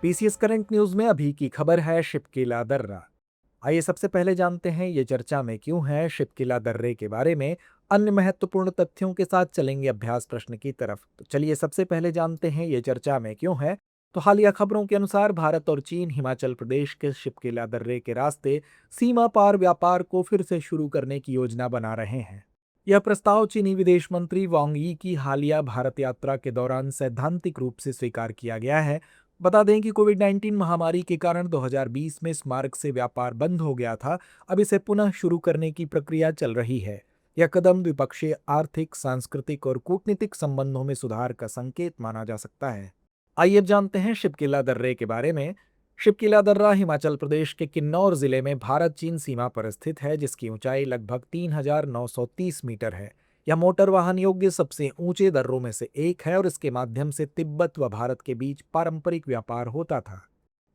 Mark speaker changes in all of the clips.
Speaker 1: PCS current news में अभी की खबर है शिपकीला दर्रा। आइए सबसे पहले जानते हैं ये चर्चा में क्यों है। शिपकीला दर्रे के बारे में अन्य महत्वपूर्ण तथ्यों के साथ चलेंगे अभ्यास प्रश्न की तरफ। तो चलिए सबसे पहले जानते हैं ये चर्चा में क्यों है। तो हालिया खबरों के अनुसार भारत और चीन हिमाचल प्रदेश के शिपकीला दर्रे के रास्ते सीमा पार व्यापार को फिर से शुरू करने की योजना बना रहे हैं। यह प्रस्ताव चीनी विदेश मंत्री वांग यी की हालिया भारत यात्रा के दौरान सैद्धांतिक रूप से स्वीकार किया गया है। बता दें कि कोविड-19 महामारी के कारण 2020 में इस मार्ग से व्यापार बंद हो गया था। अब इसे पुनः शुरू करने की प्रक्रिया चल रही है। यह कदम द्विपक्षीय आर्थिक, सांस्कृतिक और कूटनीतिक संबंधों में सुधार का संकेत माना जा सकता है। आइए अब जानते हैं शिपकीला दर्रे के बारे में। शिपकीला दर्रा हिमाचल प्रदेश के किन्नौर जिले में भारत चीन सीमा पर स्थित है, जिसकी ऊंचाई लगभग 3,930 मीटर है। यह मोटर वाहन योग्य सबसे ऊंचे दर्रों में से एक है और इसके माध्यम से तिब्बत व भारत के बीच पारंपरिक व्यापार होता था।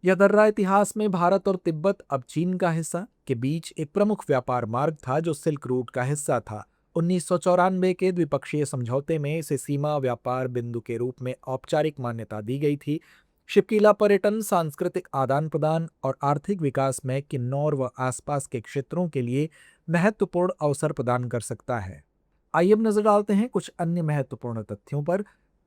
Speaker 1: यह दर्रा इतिहास में भारत और तिब्बत, अब चीन का हिस्सा, के बीच एक प्रमुख व्यापार मार्ग था जो सिल्क रूट का हिस्सा था। 1994 के द्विपक्षीय समझौते में इसे सीमा व्यापार बिंदु के रूप में औपचारिक मान्यता दी गई थी। शिपकीला पर्यटन, सांस्कृतिक आदान प्रदान और आर्थिक विकास में किन्नौर व आसपास के क्षेत्रों के लिए महत्वपूर्ण अवसर प्रदान कर सकता है। आइए अब नजर डालते हैं कुछ अन्य महत्वपूर्ण तथ्यों पर।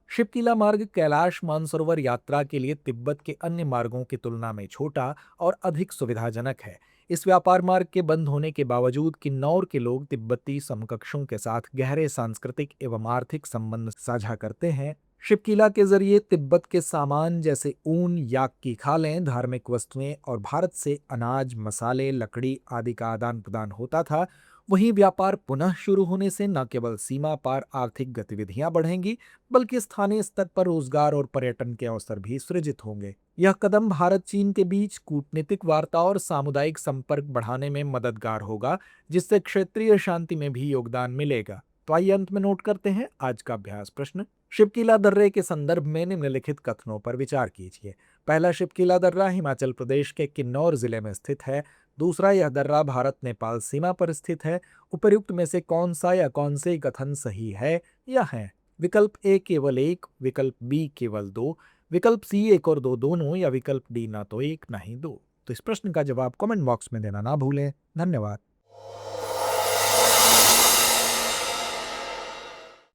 Speaker 1: शिपकीला मार्ग कैलाश मानसरोवर यात्रा के लिए तिब्बत के अन्य मार्गों की तुलना में छोटा और अधिक सुविधाजनक है। इस व्यापार मार्ग के बंद होने के बावजूद किन्नौर के लोग तिब्बती समकक्षों के साथ गहरे सांस्कृतिक एवं आर्थिक संबंध साझा करते हैं। शिपकीला के जरिए तिब्बत के सामान जैसे ऊन, याक की खालें, धार्मिक वस्तुएं और भारत से अनाज, मसाले, लकड़ी आदि का आदान प्रदान होता था। वहीं व्यापार पुनः शुरू होने से न केवल सीमा पार आर्थिक गतिविधियां बढ़ेंगी, बल्कि स्थानीय स्तर पर रोजगार और पर्यटन के अवसर भी सृजित होंगे। यह कदम भारत चीन के बीच कूटनीतिक वार्ता और सामुदायिक संपर्क बढ़ाने में मददगार होगा, जिससे क्षेत्रीय शांति में भी योगदान मिलेगा। तो आइए अंत में नोट करते हैं आज का अभ्यास प्रश्न। शिपकीला दर्रे के संदर्भ में निम्नलिखित कथनों पर विचार कीजिए। पहला, शिपकीला दर्रा हिमाचल प्रदेश के किन्नौर जिले में स्थित है। दूसरा, यह दर्रा भारत नेपाल सीमा पर स्थित है। उपर्युक्त में से कौन सा या कौन से कथन सही है या है? विकल्प ए केवल एक, विकल्प बी केवल दो, विकल्प सी एक और दो दोनों, या विकल्प डी ना तो एक ना ही दो। तो इस प्रश्न का जवाब कमेंट बॉक्स में देना ना भूलें। धन्यवाद।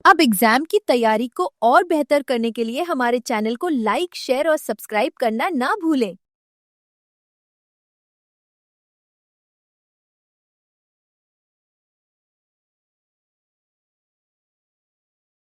Speaker 2: अब एग्जाम की तैयारी को और बेहतर करने के लिए हमारे चैनल को लाइक, शेयर और सब्सक्राइब करना ना भूलें।